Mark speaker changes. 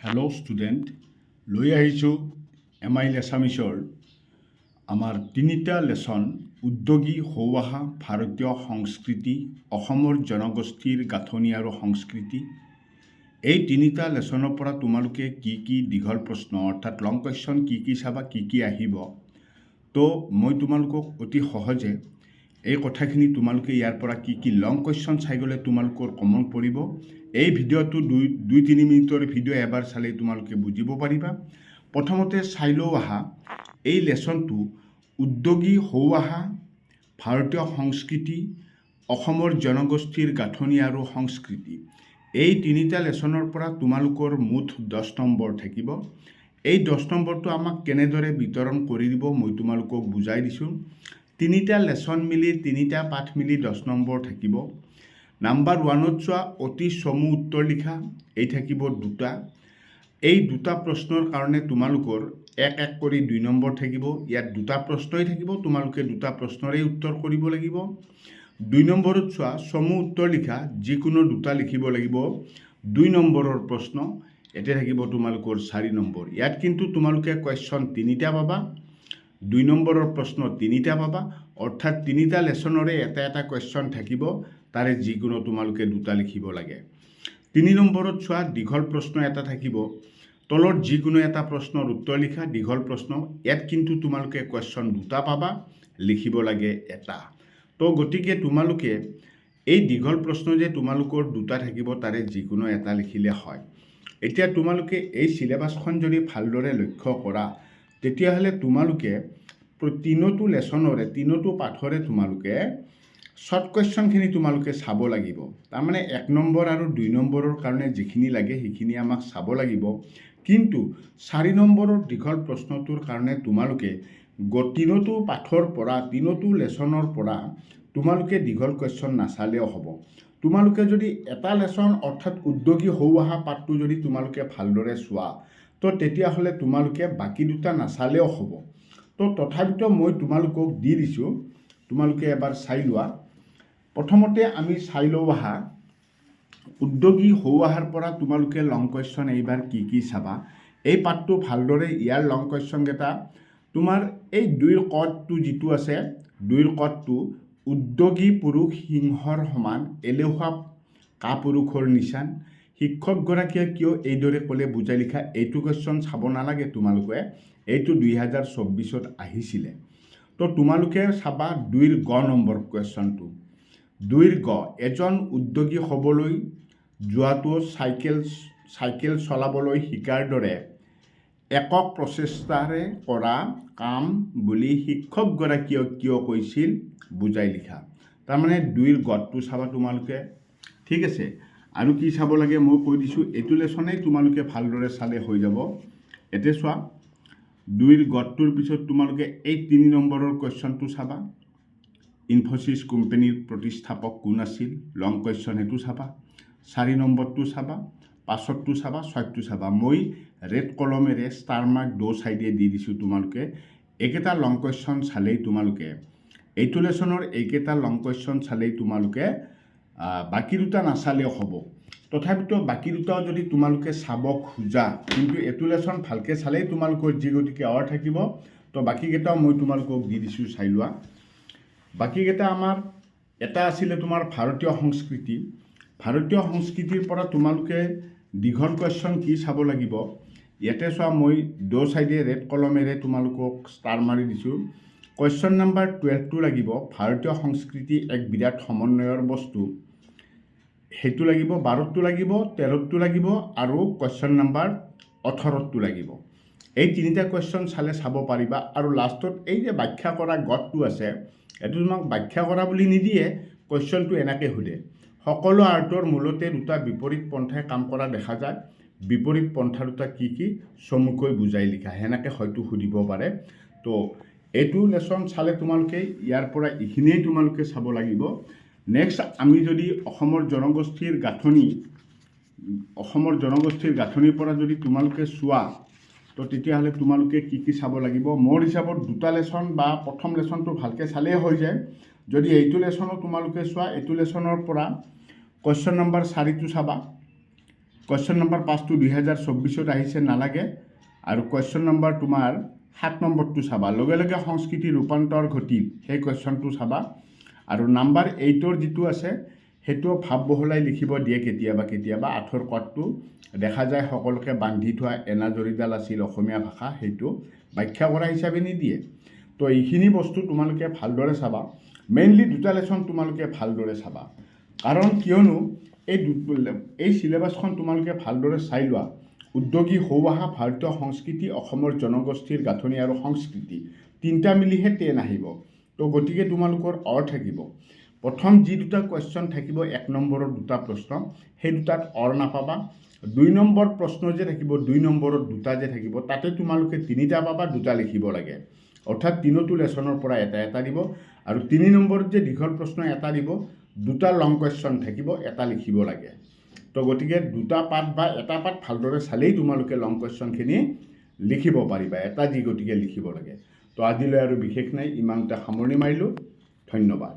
Speaker 1: Hello' student, লৈ আহিছোঁ এমাইল এছামিছৰ আমাৰ তিনিটা লেচন উদ্যোগী সৌৱাহা ভাৰতীয় সংস্কৃতি, অসমৰ জনগোষ্ঠীৰ গাঁথনি আৰু সংস্কৃতি। এই তিনিটা লেচনৰ পৰা তোমালোকে কি কি দীঘল প্ৰশ্ন অৰ্থাৎ লং কুৱেশ্যন কি চাবা, কি আহিব, তো মই তোমালোকক অতি সহজে এই কথাখিনি তোমালোকে ইয়াৰ পৰা কি লং কুৱেশ্যন চাই গ'লে তোমালোকৰ কমন পৰিব। এই ভিডিঅ'টো 2-3 মিনিটৰ ভিডিঅ' এবাৰ চালেই তোমালোকে বুজিব পাৰিবা। প্ৰথমতে চাই লওঁ আহা এই লেচনটো উদ্যোগী সৌৱাহা ভাৰতীয় সংস্কৃতি, অসমৰ জনগোষ্ঠীৰ গাঁথনি আৰু সংস্কৃতি। এই তিনিটা লেচনৰ পৰা তোমালোকৰ মুঠ 10 নম্বৰ থাকিব। এই 10 নম্বৰটো আমাক কেনেদৰে বিতৰণ কৰি দিব মই তোমালোকক বুজাই দিছোঁ। তিনিটা লেচন মিলি তিনিটা পাঠ মিলি 10 নম্বৰ থাকিব। নাম্বাৰ 1ত চোৱা অতি চমু উত্তৰ লিখা, এই থাকিব 2টা। এই 2টা প্ৰশ্নৰ কাৰণে তোমালোকৰ এক কৰি 2 নম্বৰ থাকিব। ইয়াত 2টা প্ৰশ্নই থাকিব, তোমালোকে 2টা প্ৰশ্নৰেই উত্তৰ কৰিব লাগিব। 2 নম্বৰত চোৱা চমু উত্তৰ লিখা, যিকোনো 2টা লিখিব লাগিব। 2 নম্বৰৰ প্ৰশ্ন এতে থাকিব তোমালোকৰ 4 নম্বৰ। ইয়াত কিন্তু তোমালোকে কুৱেশ্যন 3টা পাবা, 2 নম্বৰৰ প্ৰশ্ন 3টা পাবা, অৰ্থাৎ 3টা লেচনৰে এটা কুৱেশ্যন থাকিব, তাৰে যিকোনো তোমালোকে 2টা লিখিব লাগে। 3 নম্বৰত চোৱা দীঘল প্ৰশ্ন এটা থাকিব, তলত যিকোনো এটা প্ৰশ্নৰ উত্তৰ লিখা দীঘল প্ৰশ্ন। ইয়াত কিন্তু তোমালোকে কুৱেশ্যন 2টা পাবা, লিখিব লাগে এটা। তো গতিকে তোমালোকে এই দীঘল প্ৰশ্ন যে তোমালোকৰ 2টা থাকিব, তাৰে যিকোনো এটা লিখিলে হয়। এতিয়া তোমালোকে এই চিলেবাছখন যদি ভালদৰে লক্ষ্য কৰা, তেতিয়াহ'লে তোমালোকে তিনিটো লেচনৰে, তিনিটো পাঠৰে তোমালোকে শ্বৰ্ট কুৱেশ্যনখিনি তোমালোকে চাব লাগিব। তাৰমানে 1 নম্বৰ আৰু 2 নম্বৰৰ কাৰণে যিখিনি লাগে সেইখিনি আমাক চাব লাগিব। কিন্তু 4 নম্বৰৰ দীঘল প্ৰশ্নটোৰ কাৰণে তোমালোকে তিনিটো পাঠৰ পৰা, তিনিটো লেচনৰ পৰা তোমালোকে দীঘল কুৱেশ্যন নাচালেও হ'ব। তোমালোকে যদি এটা লেচন অৰ্থাৎ উদ্যোগী সৌৱাহা পাঠটো যদি তোমালোকে ভালদৰে চোৱা, তো তেতিয়াহ'লে তোমালোকে বাকী 2টা নাচালেও হ'ব। তো তথাপিতো মই তোমালোকক দি দিছোঁ, তোমালোকে এবাৰ চাই লোৱা। প্ৰথমতে আমি চাই লওঁ আহা উদ্যোগী সৌৱাহাৰ পৰা তোমালোকে লং কুৱেশ্যন এইবাৰ কি চাবা। এই পাঠটো ভালদৰে ইয়াৰ লং কুৱেশ্যনকেইটা তোমাৰ এই 2ৰ কটো যিটো আছে, 2ৰ কটো উদ্যোগী পুৰুষ সিংহৰ সমান, এলেহুৱা কাপুৰুষৰ নিচান, শিক্ষকগৰাকীয়ে কিয় এইদৰে ক'লে বুজাই লিখা। এইটো কুৱেশ্যন চাব নালাগে তোমালোকে, এইটো 2024ত আহিছিলে। তো তোমালোকে চাবা 2ৰ গ নম্বৰ কুৱেশ্যনটো। 2ৰ গ, এজন উদ্যোগী হ'বলৈ যোৱাটো চাইকেল চলাবলৈ শিকাৰ দৰে একক প্ৰচেষ্টাৰে কৰা কাম বুলি শিক্ষকগৰাকীয়ে কিয় কৈছিল বুজাই লিখা। তাৰমানে 2ৰ গটো চাবা তোমালোকে, ঠিক আছে। আৰু কি চাব লাগে মই কৈ দিছোঁ, এইটো লেচনেই তোমালোকে ভালদৰে চালে হৈ যাব। এতে চোৱা 2ৰ গটোৰ পিছত তোমালোকে এই 3 নম্বৰৰ কুৱেশ্যনটো চাবা, ইনফোচিছ কোম্পানীৰ প্ৰতিষ্ঠাপক কোন আছিল, লং কুৱেশ্যন সেইটো চাবা। 4 নম্বৰটো চাবা, 5টো চাবা, 6টো চাবা। মই ৰেড কলমেৰে ষ্টাৰ মাৰ্ক 2 চাইডে দি দিছোঁ। তোমালোকে এইকেইটা লং কুৱেশ্যন চালেই তোমালোকে এইটো লেচনৰ এইকেইটা লং কুৱেশ্যন চালেই তোমালোকে বাকী 2টা নাচালেও হ'ব। তথাপিতো বাকী 2টাও যদি তোমালোকে চাব খোজা, কিন্তু এইটো লেচন ভালকৈ চালেই তোমালোকৰ যি গতিকে অৰ থাকিব। তো বাকীকেইটাও মই তোমালোকক দি দিছোঁ, চাই লোৱা। বাকীকেইটা আমাৰ এটা আছিলে তোমাৰ ভাৰতীয় সংস্কৃতি। ভাৰতীয় সংস্কৃতিৰ পৰা তোমালোকে দীঘল কুৱেশ্যন কি চাব লাগিব। ইয়াতে চোৱা মই 2 চাইডে ৰেড কলমেৰে তোমালোকক ষ্টাৰ মাৰি দিছোঁ। কুৱেশ্যন নাম্বাৰ 12টো লাগিব, ভাৰতীয় সংস্কৃতি এক বিৰাট সমন্বয়ৰ বস্তু, সেইটো লাগিব। 12টো লাগিব, 13টো লাগিব আৰু কুৱেশ্যন নাম্বাৰ 18টো লাগিব। এই 3টা কুৱেশ্যন চাব পাৰিবা। আৰু লাষ্টত এই যে ব্যাখ্যা কৰা গতটো আছে, এইটো তোমাক ব্যাখ্যা কৰা বুলি নিদিয়ে, কুৱেশ্যনটো এনেকৈ সোধে, সকলো আৰ্টৰ মূলতে 2টা বিপৰীত পন্থাই কাম কৰা দেখা যায়, বিপৰীত পন্থা 2টা কি চমুকৈ বুজাই লিখা, সেনেকৈ হয়তো সুধিব পাৰে। তো এইটো লেচন চালে তোমালোকে ইয়াৰ পৰা এইখিনিয়ে তোমালোকে চাব লাগিব। নেক্সট আমি যদি অসমৰ জনগোষ্ঠীৰ গাঁথনিৰ পৰা যদি তোমালোকে চোৱা, তো তেতিয়াহ'লে তোমালোকে কি চাব লাগিব। মোৰ হিচাপত 2টা লেচন বা প্ৰথম লেচনটো ভালকৈ চালেই হৈ যায়। যদি এইটো লেচনো তোমালোকে চোৱা, এইটো লেচনৰ পৰা কুৱেশ্যন নাম্বাৰ 4টো চাবা, কুৱেশ্যন নম্বৰ 5টো 2024ত আহিছে নালাগে আৰু কুৱেশ্যন নম্বৰ তোমাৰ 7 নম্বৰটো চাবা লগে লগে সংস্কৃতি ৰূপান্তৰ ঘটিল সেই কুৱেশ্যনটো চাবা আৰু নাম্বাৰ 8ৰ যিটো আছে সেইটো ভাৱ বহলাই লিখিব দিয়ে কেতিয়াবা আঠৰ কটটো দেখা যায় সকলোকে বান্ধি থোৱা এনাজৰীডাল আছিল অসমীয়া ভাষা সেইটো ব্যাখ্যা কৰা হিচাপে নিদিয়ে তো এইখিনি বস্তু তোমালোকে ভালদৰে চাবা মেইনলি দুটা লেসন তোমালোকে ভালদৰে চাবা কাৰণ কিয়নো এই সিলেবাসখন তোমালোকে ভালদৰে চাই লোৱা উদ্যোগী হৌৱাহা ভাৰতীয় সংস্কৃতি অসমৰ জনগোষ্ঠীৰ গাঁথনি আৰু সংস্কৃতি তিনিটা মিলিহে 10 আহিব তো গতিকে তোমালোকৰ থাকিব প্ৰথম যি দুটা কুৱেশ্যন থাকিব 1 নম্বৰৰ দুটা প্ৰশ্ন সেই দুটাত নাপাবা 2 নম্বৰ প্ৰশ্ন যে থাকিব 2 নম্বৰৰ দুটা যে থাকিব তাতে তোমালোকে তিনিটা পাবা দুটা লিখিব লাগে অৰ্থাৎ তিনিটো লেসনৰ পৰা এটা দিব আৰু 3 নম্বৰত যে দীঘল প্ৰশ্ন এটা দিব দুটা লং কুৱেশ্যন থাকিব এটা লিখিব লাগে তো গতিকে দুটা পাঠ বা এটা পাঠ ভালদৰে চালেই তোমালোকে লং কুৱেশ্যনখিনি লিখিব পাৰিবা এটা যি গতিকে লিখিব লাগে তো আজিলৈ আৰু বিশেষ নাই ইমানতে সামৰণি মাৰিলোঁ ধন্যবাদ